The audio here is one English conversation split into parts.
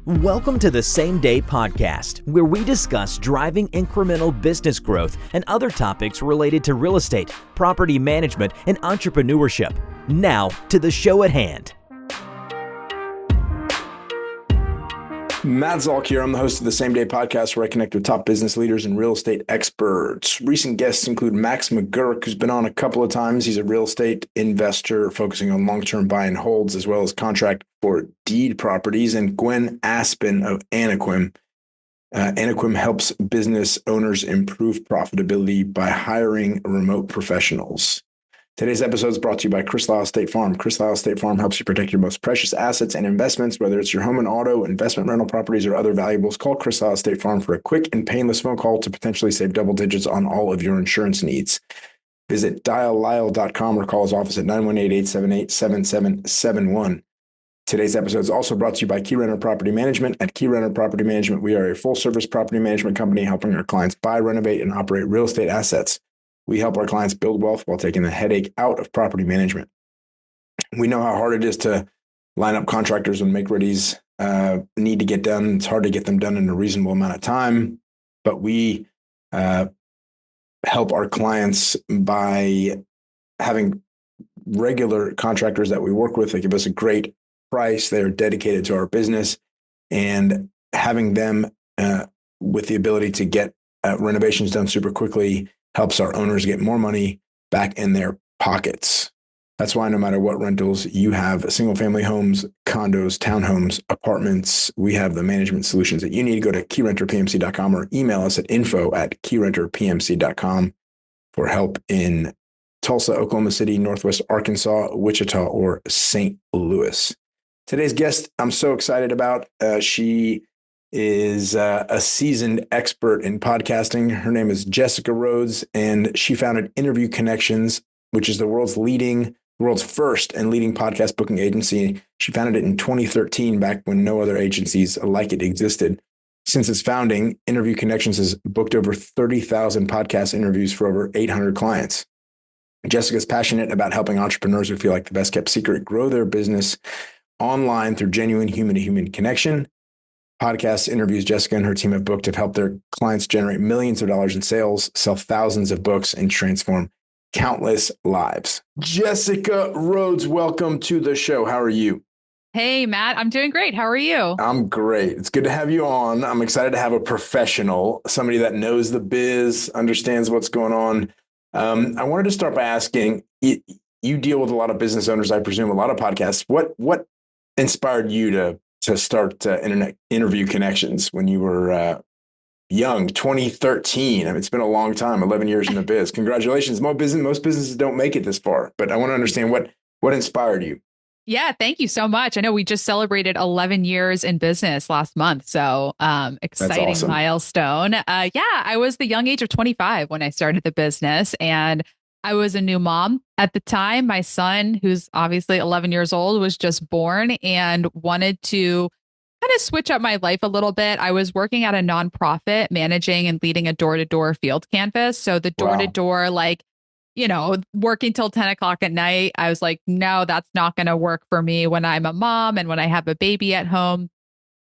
Welcome to the Same Day Podcast, where we discuss driving incremental business growth and other topics related to real estate, property management, and entrepreneurship. Now, to the show at hand. Matt Zalk here. I'm the host of the Same Day Podcast, where I connect with top business leaders and real estate experts. Recent guests include Max McGurk, who's been on a couple of times. He's a real estate investor focusing on long-term buy and holds, as well as contract for deed properties, and Gwen Aspen of Anaquim. Anaquim helps business owners improve profitability by hiring remote professionals. Today's episode is brought to you by Chris Lyle State Farm. Chris Lyle State Farm helps you protect your most precious assets and investments, whether it's your home and auto, investment rental properties, or other valuables. Call Chris Lyle State Farm for a quick and painless phone call to potentially save double digits on all of your insurance needs. Visit diallyle.com or call his office at 918-878-7771. Today's episode is also brought to you by Keyrenter Property Management. At Keyrenter Property Management, we are a full-service property management company helping our clients buy, renovate, and operate real estate assets. We help our clients build wealth while taking the headache out of property management. We know how hard it is to line up contractors when make-readies need to get done. It's hard to get them done in a reasonable amount of time, but we help our clients by having regular contractors that we work with. They give us a great price. They're dedicated to our business, and having them with the ability to get renovations done super quickly helps our owners get more money back in their pockets. That's why no matter what rentals you have, single family homes, condos, townhomes, apartments, we have the management solutions that you need. Go to keyrenterpmc.com or email us at info@keyrenterpmc.com for help in Tulsa, Oklahoma City, Northwest Arkansas, Wichita, or St. Louis. Today's guest, I'm so excited about. She is a seasoned expert in podcasting. Her name is Jessica Rhodes, and she founded Interview Connections, which is the world's first and leading podcast booking agency. She founded it in 2013, back when no other agencies like it existed. Since its founding, Interview Connections has booked over 30,000 podcast interviews for over 800 clients. Jessica is passionate about helping entrepreneurs who feel like the best kept secret grow their business online through genuine human-to-human connection. Podcast interviews Jessica and her team have booked have helped their clients generate millions of dollars in sales, sell thousands of books, and transform countless lives. Jessica Rhodes, welcome to the show. How are you? Hey, Matt, I'm doing great. How are you? I'm great. It's good to have you on. I'm excited to have a professional, somebody that knows the biz, understands what's going on. I wanted to start by asking, you deal with a lot of business owners, I presume, a lot of podcasts. What inspired you to start Internet Interview Connections when you were young, 2013? I mean, it's been a long time, 11 years in the biz. Congratulations. Most businesses don't make it this far, but I want to understand what inspired you. Yeah, thank you so much. I know we just celebrated 11 years in business last month. So exciting awesome. milestone. I was the young age of 25 when I started the business, and I was a new mom at the time. My son, who's obviously 11 years old, was just born and wanted to kind of switch up my life a little bit. I was working at a nonprofit, managing and leading a door-to-door field canvas. So the door-to-door, working till 10 o'clock at night, I was like, no, that's not going to work for me when I'm a mom and when I have a baby at home.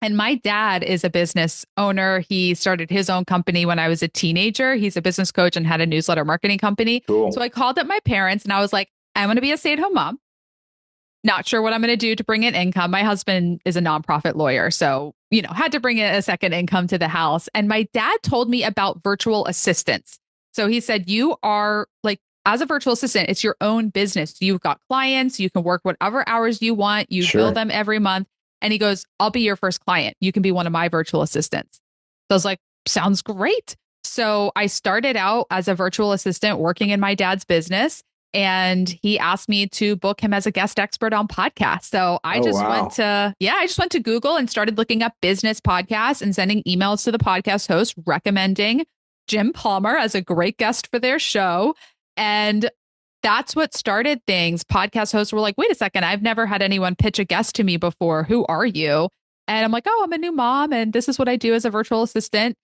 And my dad is a business owner. He started his own company when I was a teenager. He's a business coach and had a newsletter marketing company. Cool. So I called up my parents and I was like, I'm going to be a stay-at-home mom. Not sure what I'm going to do to bring in income. My husband is a nonprofit lawyer, so, had to bring in a second income to the house. And my dad told me about virtual assistants. So he said, you are as a virtual assistant, it's your own business. You've got clients. You can work whatever hours you want. You bill them every month. And he goes, I'll be your first client. You can be one of my virtual assistants. So I was like, sounds great. So I started out as a virtual assistant working in my dad's business. And he asked me to book him as a guest expert on podcasts. So I went to Google and started looking up business podcasts and sending emails to the podcast host recommending Jim Palmer as a great guest for their show. And that's what started things. Podcast hosts were like, wait a second, I've never had anyone pitch a guest to me before. Who are you? And I'm like, oh, I'm a new mom, and this is what I do as a virtual assistant.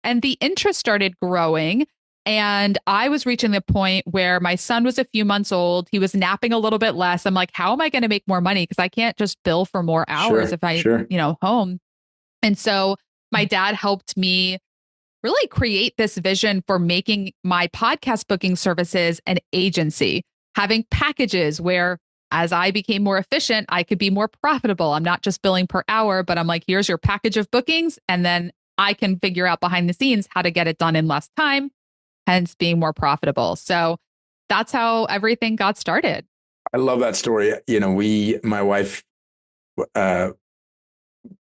And the interest started growing. And I was reaching the point where my son was a few months old. He was napping a little bit less. I'm like, how am I going to make more money? Because I can't just bill for more hours if I, home. And so my dad helped me really create this vision for making my podcast booking services an agency, having packages where as I became more efficient, I could be more profitable. I'm not just billing per hour, but I'm like, here's your package of bookings. And then I can figure out behind the scenes how to get it done in less time, hence being more profitable. So that's how everything got started. I love that story. My wife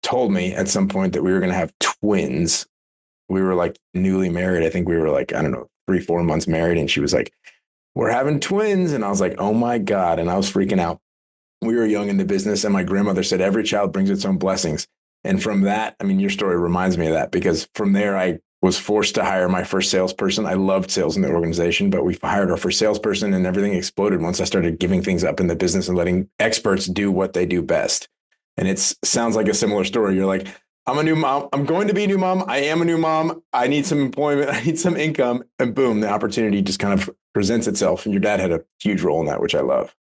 told me at some point that we were going to have twins. We were like newly married. I think we were like, I don't know, 3-4 months married. And she was like, we're having twins. And I was like, oh my God. And I was freaking out. We were young in the business. And my grandmother said, every child brings its own blessings. And from that, I mean, your story reminds me of that, because from there, I was forced to hire my first salesperson. I loved sales in the organization, but we hired our first salesperson and everything exploded once I started giving things up in the business and letting experts do what they do best. And it sounds like a similar story. You're like, I'm a new mom. I'm going to be a new mom. I am a new mom. I need some employment. I need some income. And boom, the opportunity just kind of presents itself. And your dad had a huge role in that, which I love.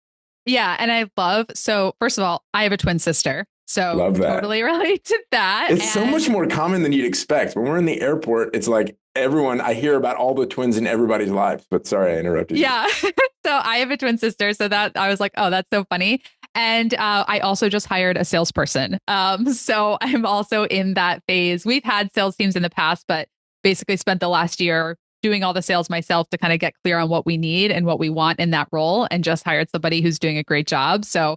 Yeah. And I love, so first of all, I have a twin sister. So love that. Totally relate to that. It's so much more common than you'd expect. When we're in the airport, it's like I hear about all the twins in everybody's lives. But sorry, I interrupted you. Yeah. So I have a twin sister. So that I was like, oh, that's so funny. And I also just hired a salesperson. So I'm also in that phase. We've had sales teams in the past, but basically spent the last year doing all the sales myself to kind of get clear on what we need and what we want in that role, and just hired somebody who's doing a great job. So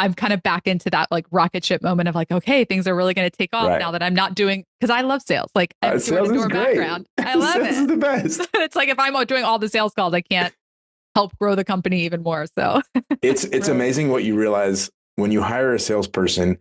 I'm kind of back into that like rocket ship moment of like, okay, things are really going to take off now that I'm not doing, because I love sales. Like I'm doing a door background. I love it. Sales is the best. It's like if I'm doing all the sales calls, I can't help grow the company even more. So it's amazing what you realize when you hire a salesperson.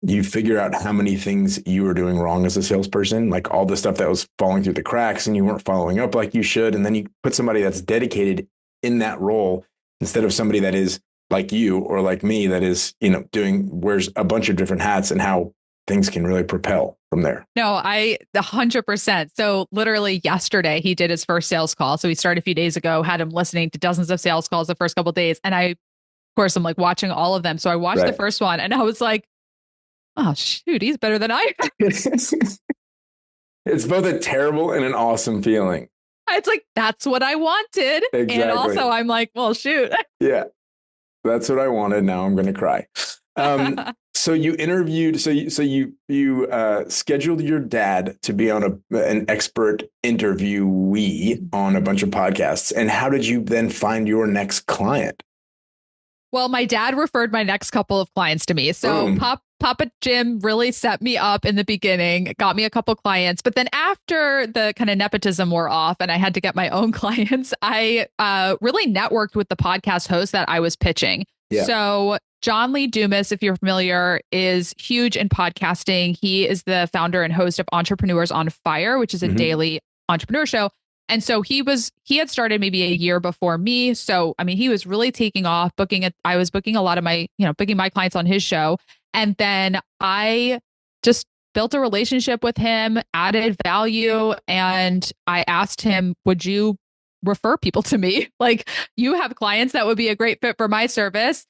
You figure out how many things you were doing wrong as a salesperson, like all the stuff that was falling through the cracks and you weren't following up like you should. And then you put somebody that's dedicated in that role instead of somebody that is like you or like me, that is, wears a bunch of different hats, and how things can really propel from there. No, 100%. So literally yesterday, he did his first sales call. So he started a few days ago, had him listening to dozens of sales calls the first couple of days. And of course, I'm like watching all of them. So I watched the first one and I was like, oh, shoot, he's better than I am. It's both a terrible and an awesome feeling. It's like, that's what I wanted. Exactly. And also I'm like, well, shoot. Yeah, that's what I wanted. Now I'm going to cry. So you interviewed, so you scheduled your dad to be on an expert interviewee on a bunch of podcasts. And how did you then find your next client? Well, my dad referred my next couple of clients to me. So Papa Jim really set me up in the beginning, got me a couple clients. But then after the kind of nepotism wore off and I had to get my own clients, I really networked with the podcast host that I was pitching. Yeah. So John Lee Dumas, if you're familiar, is huge in podcasting. He is the founder and host of Entrepreneurs on Fire, which is a daily entrepreneur show. And so he had started maybe a year before me. So, I mean, he was really taking off, I was booking a lot of booking my clients on his show. And then I just built a relationship with him, added value. And I asked him, would you refer people to me? Like, you have clients that would be a great fit for my service.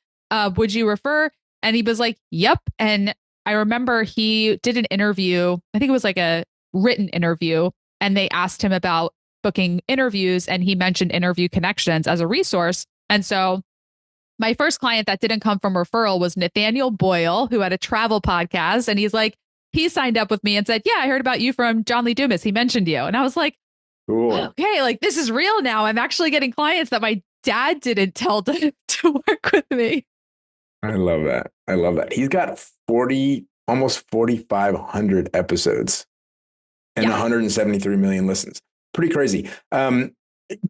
Would you refer? And he was like, yep. And I remember he did an interview. I think it was like a written interview. And they asked him about booking interviews, and he mentioned Interview Connections as a resource. And so my first client that didn't come from referral was Nathaniel Boyle, who had a travel podcast. And he's like, he signed up with me and said, yeah, I heard about you from John Lee Dumas. He mentioned you. And I was like, cool. Okay, like this is real now. I'm actually getting clients that my dad didn't tell to work with me. I love that. I love that. He's got almost 4,500 episodes and 173 million listens. Pretty crazy.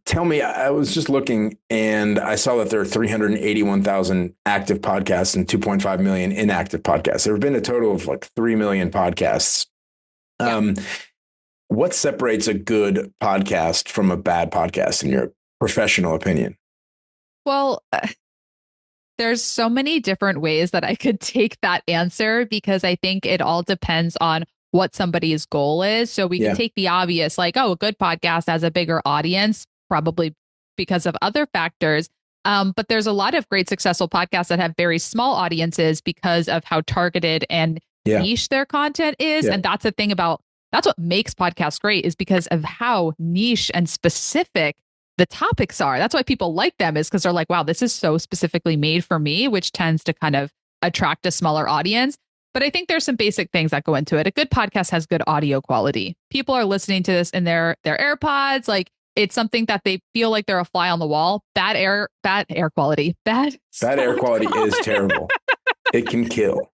Tell me, I was just looking and I saw that there are 381,000 active podcasts and 2.5 million inactive podcasts. There have been a total of like 3 million podcasts. What separates a good podcast from a bad podcast in your professional opinion? Well, there's so many different ways that I could take that answer, because I think it all depends on what somebody's goal is. So we can take the obvious, like, oh, a good podcast has a bigger audience, probably because of other factors. But there's a lot of great successful podcasts that have very small audiences because of how targeted and Yeah. niche their content is. Yeah. And that's the thing that's what makes podcasts great, is because of how niche and specific the topics are. That's why people like them, is because they're like, wow, this is so specifically made for me, which tends to kind of attract a smaller audience. But I think there's some basic things that go into it. A good podcast has good audio quality. People are listening to this in their AirPods. Like, it's something that they feel like they're a fly on the wall. Bad air quality. Bad air quality is quality. terrible. It can kill.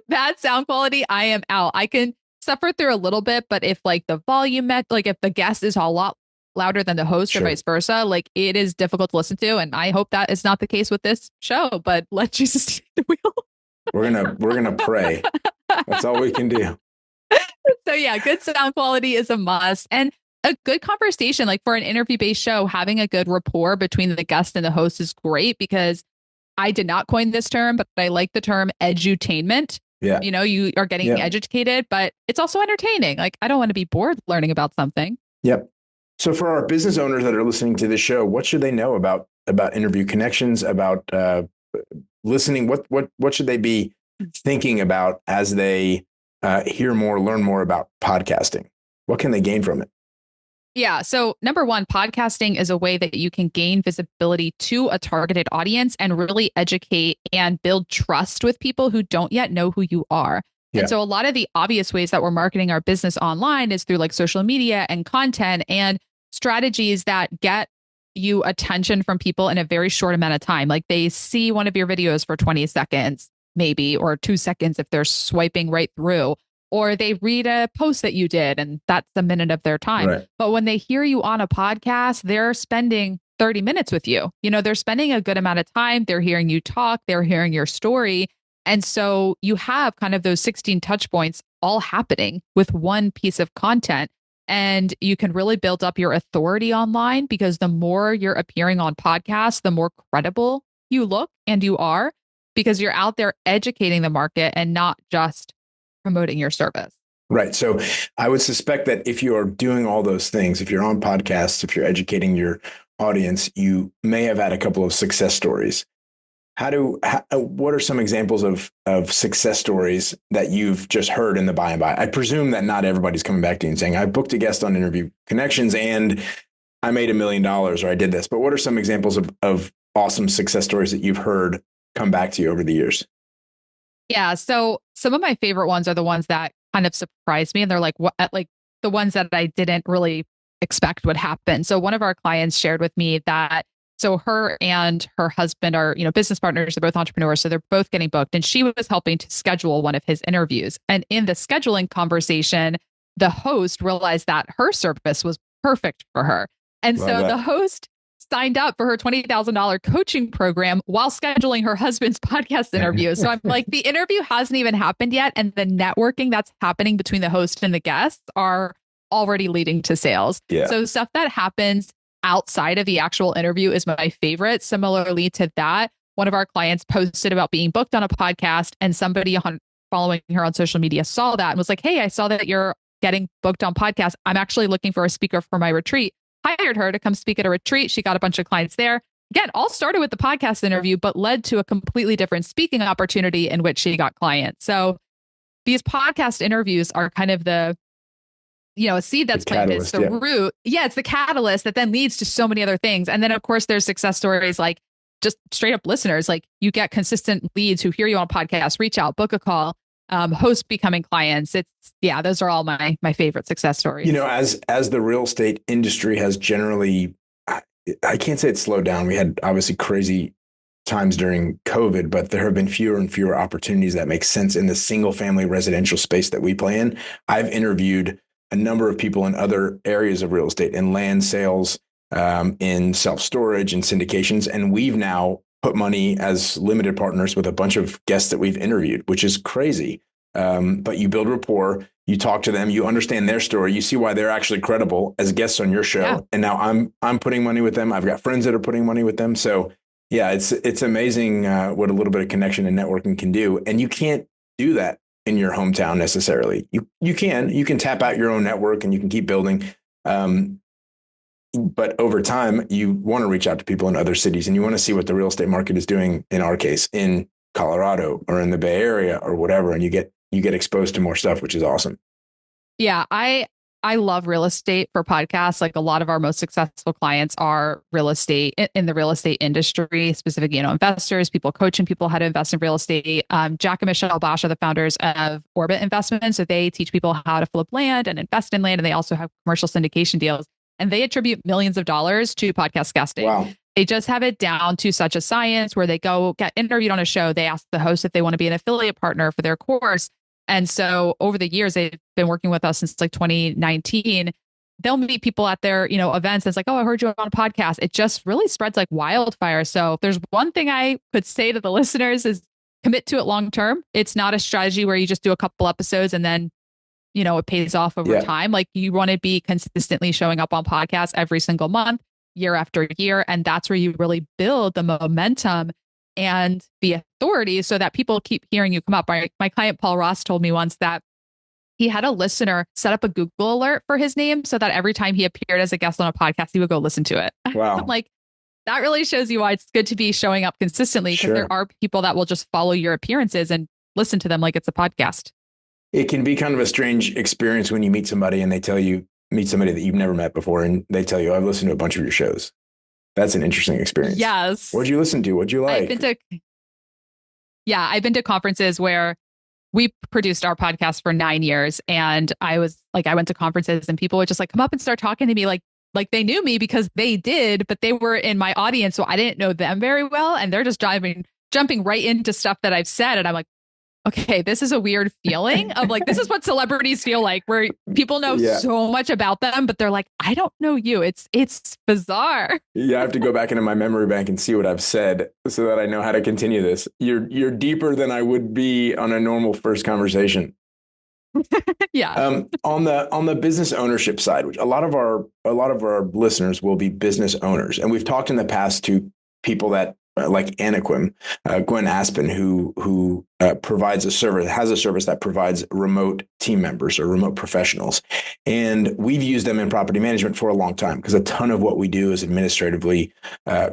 Bad sound quality, I am out. I can suffer through a little bit, but if like the volume like if the guest is a lot louder than the host or vice versa, like it is difficult to listen to. And I hope that is not the case with this show, but let Jesus take the wheel. We're gonna pray. That's all we can do. So yeah, good sound quality is a must. And a good conversation, like for an interview-based show, having a good rapport between the guest and the host is great, because I did not coin this term, but I like the term edutainment. Yeah. You know, you are getting educated, but it's also entertaining. Like, I don't want to be bored learning about something. Yep. So for our business owners that are listening to this show, what should they know about interview connections, about listening? What should they be thinking about as they hear more, learn more about podcasting? What can they gain from it? Yeah. So number one, podcasting is a way that you can gain visibility to a targeted audience and really educate and build trust with people who don't yet know who you are. Yeah. And so a lot of the obvious ways that we're marketing our business online is through like social media and content and strategies that get you attention from people in a very short amount of time. Like, they see one of your videos for 20 seconds, maybe, or 2 seconds if they're swiping right through. Or they read a post that you did and that's a minute of their time. Right. But when they hear you on a podcast, they're spending 30 minutes with you. You know, they're spending a good amount of time. They're hearing you talk. They're hearing your story. And so you have kind of those 16 touch points all happening with one piece of content. And you can really build up your authority online, because the more you're appearing on podcasts, the more credible you look and you are, because you're out there educating the market and not just promoting your service. Right. So I would suspect that if you are doing all those things, if you're on podcasts, if you're educating your audience, you may have had a couple of success stories. What are some examples of success stories that you've just heard in the by and by? I presume that not everybody's coming back to you and saying, I booked a guest on Interview Connections and I made $1 million, or I did this. But what are some examples of awesome success stories that you've heard come back to you over the years? Yeah. So some of my favorite ones are the ones that kind of surprised me. And they're like, what, like the ones that I didn't really expect would happen. So one of our clients shared with me that, so her and her husband are, you know, business partners. They're both entrepreneurs. So they're both getting booked. And she was helping to schedule one of his interviews. And in the scheduling conversation, the host realized that her service was perfect for her. And so the host signed up for her $20,000 coaching program while scheduling her husband's podcast interview. So I'm like, the interview hasn't even happened yet. And the networking that's happening between the host and the guests are already leading to sales. Yeah. So stuff that happens outside of the actual interview is my favorite. Similarly to that, one of our clients posted about being booked on a podcast, and somebody following her on social media saw that and was like, hey, I saw that you're getting booked on podcasts. I'm actually looking for a speaker for my retreat. Hired her to come speak at a retreat. She got a bunch of clients there. Again, all started with the podcast interview, but led to a completely different speaking opportunity in which she got clients. So these podcast interviews are kind of the, you know, a seed that's planted. It's the root. Yeah, it's the catalyst that then leads to so many other things. And then, of course, there's success stories like just straight up listeners. Like, you get consistent leads who hear you on podcasts, reach out, book a call, host becoming clients. Those are all my favorite success stories. You know, as the real estate industry has generally, I can't say it's slowed down. We had obviously crazy times during COVID, but there have been fewer and fewer opportunities that make sense in the single family residential space that we play in. I've interviewed a number of people in other areas of real estate, in land sales, in self-storage and syndications. And we've now put money as limited partners with a bunch of guests that we've interviewed, which is crazy. But you build rapport, you talk to them, you understand their story, you see why they're actually credible as guests on your show. Yeah. And now I'm putting money with them. I've got friends that are putting money with them. So yeah, it's amazing what a little bit of connection and networking can do. And you can't do that in your hometown necessarily. You can tap out your own network and you can keep building. But over time, you want to reach out to people in other cities, and you want to see what the real estate market is doing, in our case, in Colorado or in the Bay Area or whatever. And you get you get exposed to more stuff, which is awesome. Yeah, I love real estate for podcasts. Like a lot of our most successful clients are real estate in the real estate industry, specific, investors, people coaching people how to invest in real estate. Jack and Michelle Bosch are the founders of Orbit Investments. So they teach people how to flip land and invest in land. And they also have commercial syndication deals. And they attribute millions of dollars to podcast guesting. Wow. They just have it down to such a science where they go get interviewed on a show. They ask the host if they want to be an affiliate partner for their course. And so over the years, they've been working with us since like 2019. They'll meet people at their, events. It's like, oh, I heard you on a podcast. It just really spreads like wildfire. So if there's one thing I could say to the listeners is commit to it long term. It's not a strategy where you just do a couple episodes and then, it pays off over time. Like you want to be consistently showing up on podcasts every single month, year after year. And that's where you really build the momentum and the authority so that people keep hearing you come up. My client, Paul Ross, told me once that he had a listener set up a Google alert for his name so that every time he appeared as a guest on a podcast, he would go listen to it. Wow. Like that really shows you why it's good to be showing up consistently, because there are people that will just follow your appearances and listen to them like it's a podcast. It can be kind of a strange experience when you meet somebody and they tell you, meet somebody that you've never met before, and they tell you, I've listened to a bunch of your shows. That's an interesting experience. Yes. What'd you listen to? What'd you like? I've been to conferences where we produced our podcast for 9 years. And I went to conferences and people would just like come up and start talking to me like they knew me because they did, but they were in my audience. So I didn't know them very well. And they're just jumping right into stuff that I've said. And I'm like, okay, this is a weird feeling of like, this is what celebrities feel like, where people know so much about them, but they're like, I don't know you. It's bizarre. Yeah, I have to go back into my memory bank and see what I've said so that I know how to continue this. You're deeper than I would be on a normal first conversation. Yeah. On the business ownership side, which a lot of our listeners will be business owners, and we've talked in the past to people that like Anaquim, Gwen Aspen, who provides has a service that provides remote team members or remote professionals. And we've used them in property management for a long time because a ton of what we do is administratively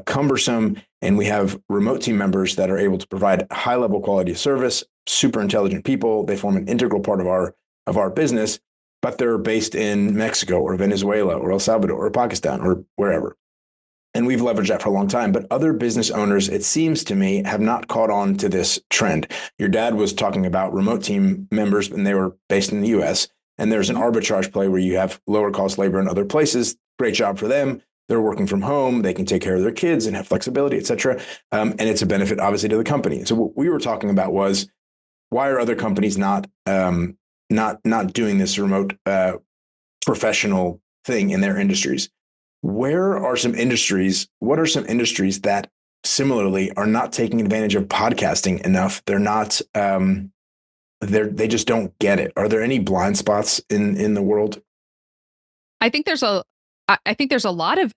cumbersome. And we have remote team members that are able to provide high level quality of service, super intelligent people. They form an integral part of our business, but they're based in Mexico or Venezuela or El Salvador or Pakistan or wherever. And we've leveraged that for a long time. But other business owners, it seems to me, have not caught on to this trend. Your dad was talking about remote team members, and they were based in the US. And there's an arbitrage play where you have lower cost labor in other places. Great job for them. They're working from home. They can take care of their kids and have flexibility, et cetera. And it's a benefit, obviously, to the company. So what we were talking about was, why are other companies not doing this remote professional thing in their industries? What are some industries that similarly are not taking advantage of podcasting enough? They're not, they just don't get it. Are there any blind spots in the world? I think there's a lot of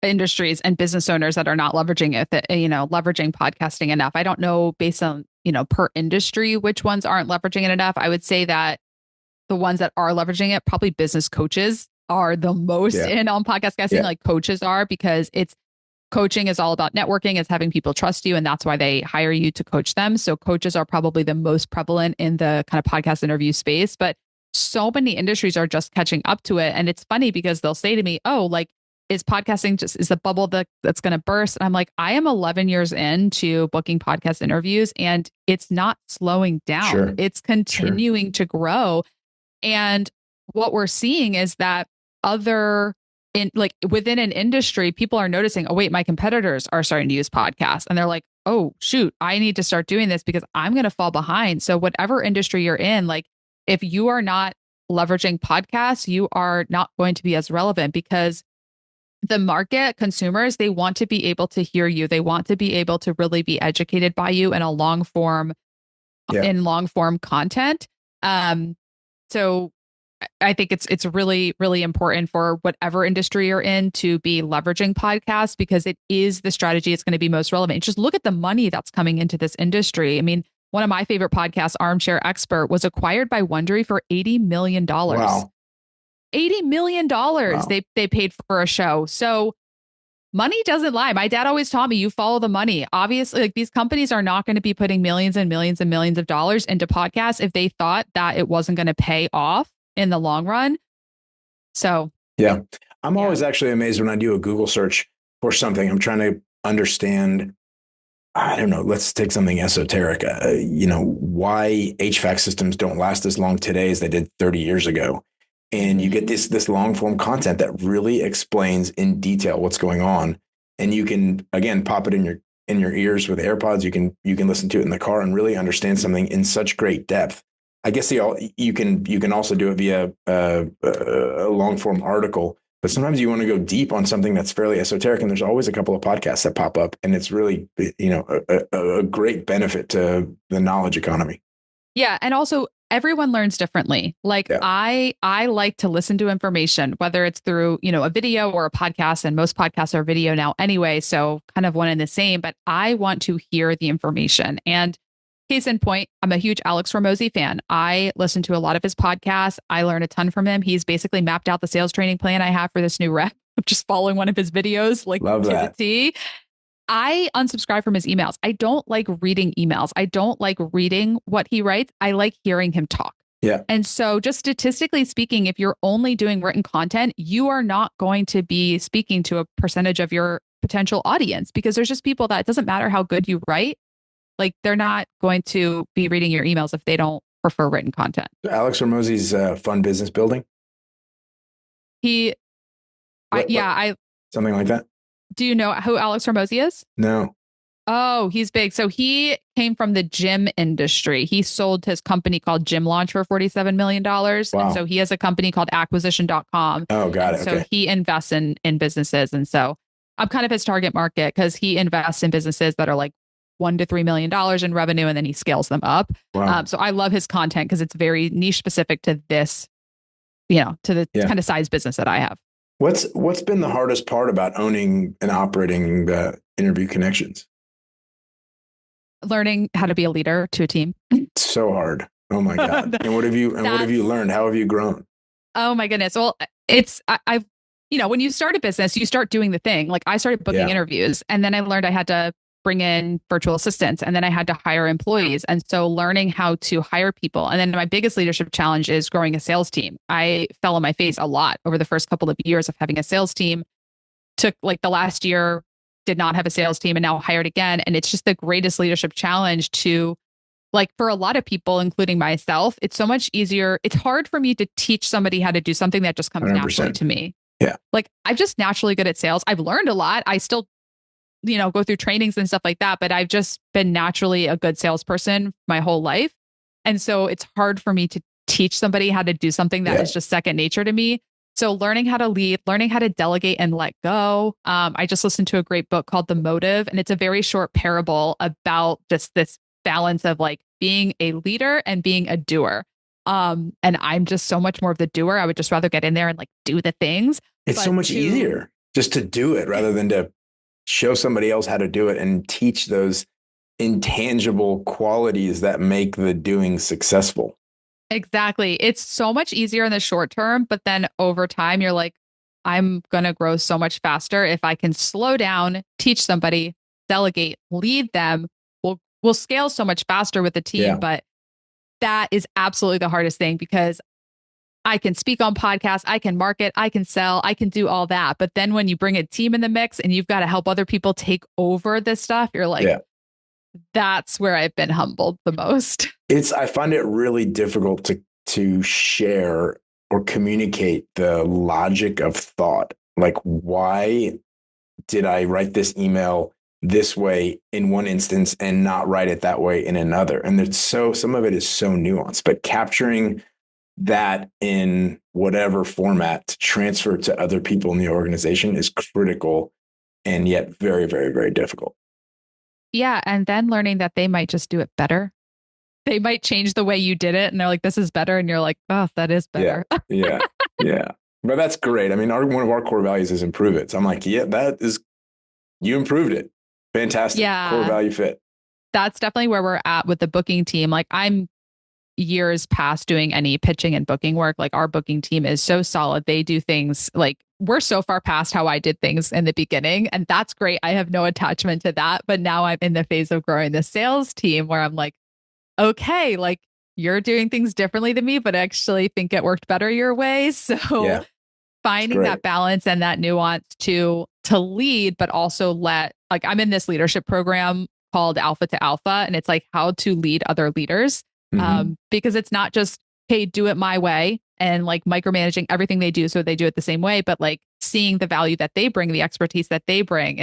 industries and business owners that are not leveraging it, leveraging podcasting enough. I don't know based on, per industry, which ones aren't leveraging it enough. I would say that the ones that are leveraging it, probably business coaches are the most in on podcast guesting, like coaches are, because coaching is all about networking. It's having people trust you. And that's why they hire you to coach them. So coaches are probably the most prevalent in the kind of podcast interview space, but so many industries are just catching up to it. And it's funny because they'll say to me, oh, like, is podcasting is the bubble that's going to burst? And I'm like, I am 11 years into booking podcast interviews and it's not slowing down. Sure. It's continuing to grow. And what we're seeing is that within an industry, people are noticing, oh, wait, my competitors are starting to use podcasts. And they're like, oh, shoot, I need to start doing this because I'm going to fall behind. So whatever industry you're in, like if you are not leveraging podcasts, you are not going to be as relevant because the market, consumers, they want to be able to hear you. They want to be able to really be educated by you in a long form content. So I think it's really, really important for whatever industry you're in to be leveraging podcasts because it is the strategy it's going to be most relevant. Just look at the money that's coming into this industry. I mean, one of my favorite podcasts, Armchair Expert, was acquired by Wondery for $80 million. Wow. $80 million they paid for a show. So money doesn't lie. My dad always taught me, you follow the money. Obviously, like these companies are not going to be putting millions and millions and millions of dollars into podcasts if they thought that it wasn't going to pay off in the long run. So, yeah, I'm always actually amazed when I do a Google search for something. I'm trying to understand, I don't know, let's take something esoteric, why HVAC systems don't last as long today as they did 30 years ago. And you get this long form content that really explains in detail what's going on. And you can, again, pop it in your ears with AirPods. You can listen to it in the car and really understand something in such great depth. I guess you can also do it via a long form article, but sometimes you want to go deep on something that's fairly esoteric. And there's always a couple of podcasts that pop up, and it's really, a great benefit to the knowledge economy. Yeah. And also everyone learns differently. Like I like to listen to information, whether it's through, a video or a podcast, and most podcasts are video now anyway. So kind of one and the same, but I want to hear the information. And case in point, I'm a huge Alex Ramosi fan. I listen to a lot of his podcasts. I learn a ton from him. He's basically mapped out the sales training plan I have for this new rep. I'm just following one of his videos, like Love to that. the T. I unsubscribe from his emails. I don't like reading emails. I don't like reading what he writes. I like hearing him talk. Yeah. And so just statistically speaking, if you're only doing written content, you are not going to be speaking to a percentage of your potential audience, because there's just people that it doesn't matter how good you write. Like they're not going to be reading your emails if they don't prefer written content. Alex Ramosi's fun business building. Something like that. Do you know who Alex Ramosi is? No. Oh, he's big. So he came from the gym industry. He sold his company called Gym Launch for $47 million. Wow. And so he has a company called acquisition.com. Oh, got it. So he invests in businesses. And so I'm kind of his target market because he invests in businesses that are like $1 to $3 million in revenue, and then he scales them up. Wow. So I love his content because it's very niche specific to this, to the kind of size business that I have. What's been the hardest part about owning and operating Interview Connections? Learning how to be a leader to a team. It's so hard. Oh my God. And what have you learned? How have you grown? Oh my goodness. Well, I've when you start a business, you start doing the thing. Like I started booking interviews, and then I learned I had to bring in virtual assistants, and then I had to hire employees. And so learning how to hire people. And then my biggest leadership challenge is growing a sales team. I fell on my face a lot over the first couple of years of having a sales team. Took like the last year, did not have a sales team, and now hired again. And it's just the greatest leadership challenge to, like, for a lot of people, including myself, it's so much easier. It's hard for me to teach somebody how to do something that just comes 100%. naturally to me. Yeah. Like I'm just naturally good at sales. I've learned a lot. I still go through trainings and stuff like that, but I've just been naturally a good salesperson my whole life. And so it's hard for me to teach somebody how to do something that is just second nature to me. So learning how to lead, learning how to delegate and let go. I just listened to a great book called The Motive, and it's a very short parable about just this balance of like being a leader and being a doer. And I'm just so much more of the doer. I would just rather get in there and like do the things. It's so much easier just to do it rather than to show somebody else how to do it and teach those intangible qualities that make the doing successful. Exactly. It's so much easier in the short term, but then over time, you're like, I'm going to grow so much faster if I can slow down, teach somebody, delegate, lead them. We'll scale so much faster with the team. Yeah. But that is absolutely the hardest thing, because I can speak on podcasts, I can market, I can sell, I can do all that. But then when you bring a team in the mix and you've got to help other people take over this stuff, you're like, that's where I've been humbled the most. I find it really difficult to share or communicate the logic of thought. Like, why did I write this email this way in one instance and not write it that way in another? And some of it is so nuanced, but capturing that in whatever format to transfer to other people in the organization is critical, and yet very, very, very difficult. Yeah. And then learning that they might just do it better. They might change the way you did it, and they're like, this is better. And you're like, oh, that is better. Yeah. But that's great. I mean, one of our core values is improve it. So I'm like, you improved it. Fantastic. Yeah. Core value fit. That's definitely where we're at with the booking team. Like I'm years past doing any pitching and booking work. Like our booking team is so solid. They do things like we're so far past how I did things in the beginning. And that's great. I have no attachment to that. But now I'm in the phase of growing the sales team where I'm like, okay, like you're doing things differently than me, but I actually think it worked better your way. So Yeah, finding that balance and that nuance to lead, but also like I'm in this leadership program called Alpha to Alpha, and it's like how to lead other leaders. Because it's not just, hey, do it my way and like micromanaging everything they do so they do it the same way, but like seeing the value that they bring, the expertise that they bring.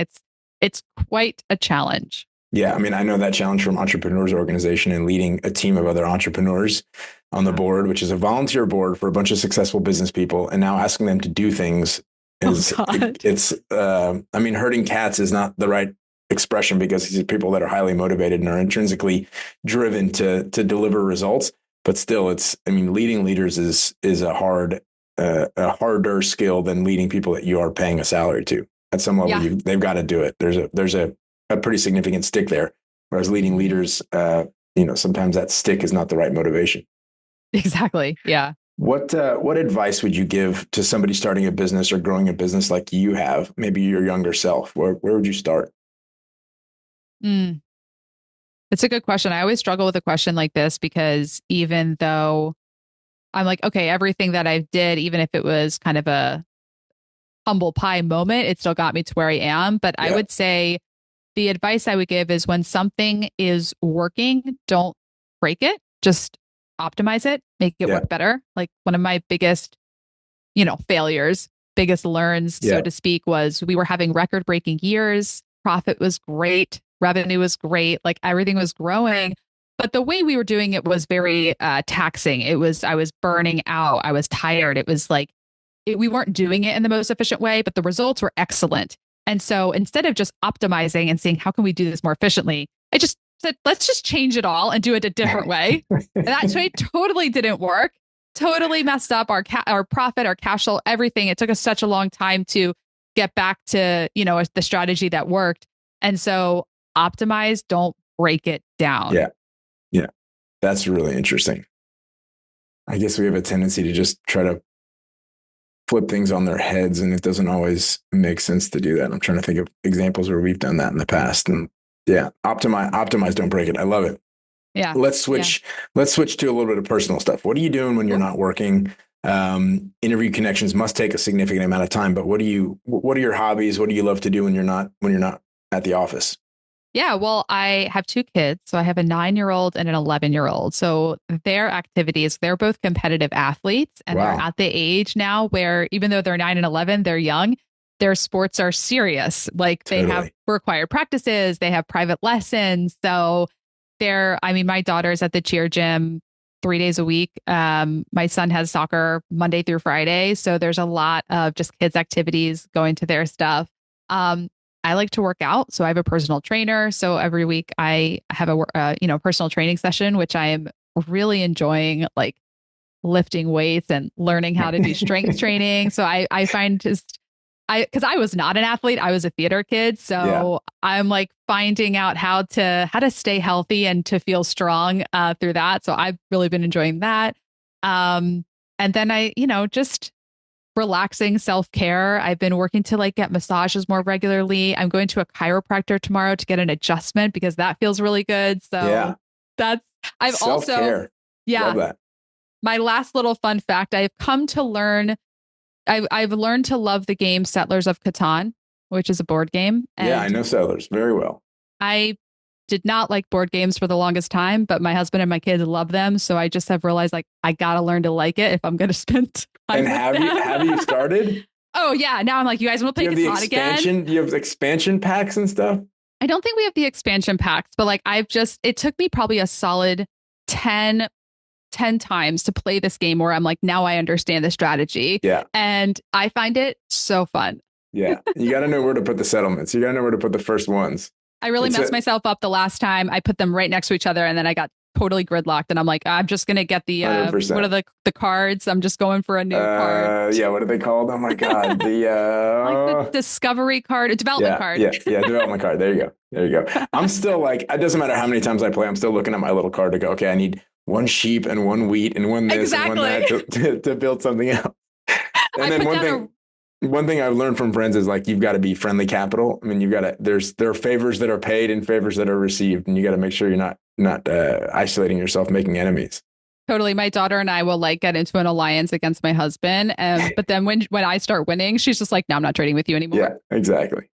It's quite a challenge. Yeah, I mean, I know that challenge from Entrepreneurs Organization and leading a team of other entrepreneurs on the board, which is a volunteer board for a bunch of successful business people, and now asking them to do things is I mean, herding cats is not the right expression because these are people that are highly motivated and are intrinsically driven to deliver results. But still, leading leaders is a harder skill than leading people that you are paying a salary to. At some level, they've got to do it. There's a pretty significant stick there. Whereas leading leaders, sometimes that stick is not the right motivation. Exactly. Yeah. What advice would you give to somebody starting a business or growing a business like you have, maybe your younger self? Where would you start? It's a good question. I always struggle with a question like this because even though I'm like, okay, everything that I did, even if it was kind of a humble pie moment, it still got me to where I am. But I would say the advice I would give is when something is working, don't break it, just optimize it, make it work better. Like one of my biggest, failures, biggest learns, so to speak, was we were having record breaking years. Profit was great. Revenue was great. Like everything was growing. But the way we were doing it was very taxing. I was burning out. I was tired. It was like, we weren't doing it in the most efficient way, but the results were excellent. And so instead of just optimizing and seeing how can we do this more efficiently, I just said, let's just change it all and do it a different way. And that totally didn't work. Totally messed up our profit, our cash flow, everything. It took us such a long time to get back to, the strategy that worked. And so optimize, don't break it down. Yeah. Yeah. That's really interesting. I guess we have a tendency to just try to flip things on their heads, and it doesn't always make sense to do that. I'm trying to think of examples where we've done that in the past. And optimize, don't break it. I love it. Yeah. Let's switch to a little bit of personal stuff. What are you doing when you're not working? Interview connections must take a significant amount of time, but what are your hobbies? What do you love to do when you're not at the office? Yeah, well, I have two kids. So I have a 9-year-old and an 11-year-old. So their activities, they're both competitive athletes, and they're at the age now where even though they're 9 and 11, they're young. Their sports are serious. Like they have required practices, they have private lessons. So my daughter's at the cheer gym 3 days a week. My son has soccer Monday through Friday. So there's a lot of just kids activities going to their stuff. I like to work out. So I have a personal trainer. So every week I have a personal training session, which I am really enjoying, like lifting weights and learning how to do strength training. So I find because I was not an athlete, I was a theater kid. So I'm like finding out how to stay healthy and to feel strong through that. So I've really been enjoying that. And then I, just relaxing self-care. I've been working to like get massages more regularly. I'm going to a chiropractor tomorrow to get an adjustment because that feels really good. So I've self-care. Love that. My last little fun fact, I've come to learn, I've learned to love the game Settlers of Catan, which is a board game. And I know Settlers very well. I did not like board games for the longest time, but my husband and my kids love them. So I just have realized like I got to learn to like it if I'm going to spend time. And have you started? Oh yeah. Now I'm like, you guys want to play Catan again? You have expansion packs and stuff? I don't think we have the expansion packs, but like it took me probably a solid 10 times to play this game where I'm like, now I understand the strategy. Yeah. And I find it so fun. Yeah. You got to know where to put the settlements. You got to know where to put the first ones. I really messed myself up the last time. I put them right next to each other and then I got totally gridlocked. And I'm like, I'm just going to get the, what are the cards? I'm just going for a new card. Yeah. What are they called? Oh my God. Like the discovery card, development card. Yeah. Development card. There you go. I'm still like, it doesn't matter how many times I play. I'm still looking at my little card to go, okay, I need one sheep and one wheat and one this and one that to build something else. And then one thing. one thing I've learned from friends is like, you've got to be friendly capital. I mean, there are favors that are paid and favors that are received, and you got to make sure you're not isolating yourself, making enemies. Totally. My daughter and I will like get into an alliance against my husband. But then when I start winning, she's just like, no, I'm not trading with you anymore. Yeah, exactly.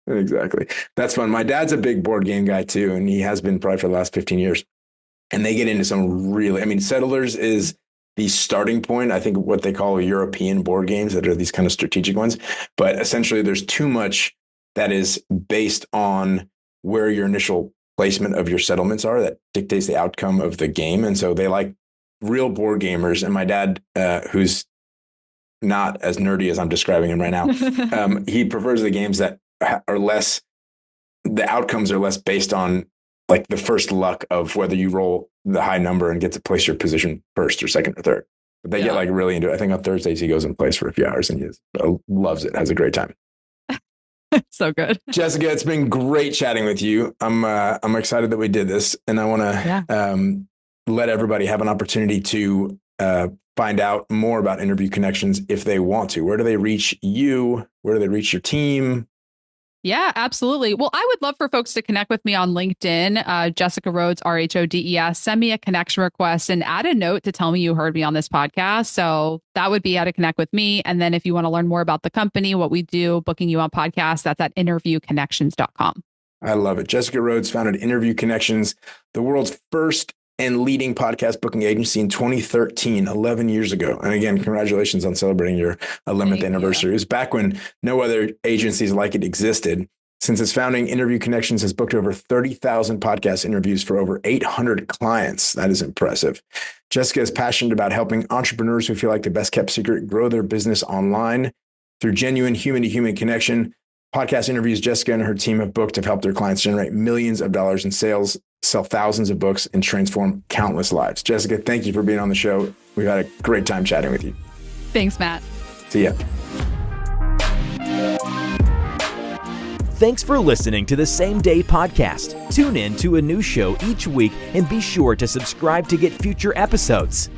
That's fun. My dad's a big board game guy too, and he has been probably for the last 15 years. And they get into some really, I mean, Settlers is the starting point. I think what they call European board games that are these kind of strategic ones. But essentially there's too much that is based on where your initial placement of your settlements are that dictates the outcome of the game. And so they like real board gamers. And my dad, who's not as nerdy as I'm describing him right now, he prefers the games that are less, the outcomes are less based on like the first luck of whether you roll the high number and get to place your position first or second or third. But they get like really into it. I think on Thursdays he goes and plays for a few hours and he loves it, has a great time. So good. Jessica, it's been great chatting with you. I'm excited that we did this, and I want to let everybody have an opportunity to find out more about Interview Connections if they want to. Where do they reach you? Where do they reach your team? Yeah, absolutely. Well, I would love for folks to connect with me on LinkedIn, Jessica Rhodes, Rhodes. Send me a connection request and add a note to tell me you heard me on this podcast. So that would be how to connect with me. And then if you want to learn more about the company, what we do, booking you on podcasts, that's at interviewconnections.com. I love it. Jessica Rhodes founded Interview Connections, the world's first and leading podcast booking agency in 2013, 11 years ago. And again, congratulations on celebrating your 11th anniversary. It was back when no other agencies like it existed. Since its founding, Interview Connections has booked over 30,000 podcast interviews for over 800 clients. That is impressive. Jessica is passionate about helping entrepreneurs who feel like the best kept secret grow their business online through genuine human-to-human connection. Podcast interviews Jessica and her team have booked have helped their clients generate millions of dollars in sales, sell thousands of books, and transform countless lives. Jessica, thank you for being on the show. We've had a great time chatting with you. Thanks, Matt. See ya. Thanks for listening to the Same Day Podcast. Tune in to a new show each week and be sure to subscribe to get future episodes.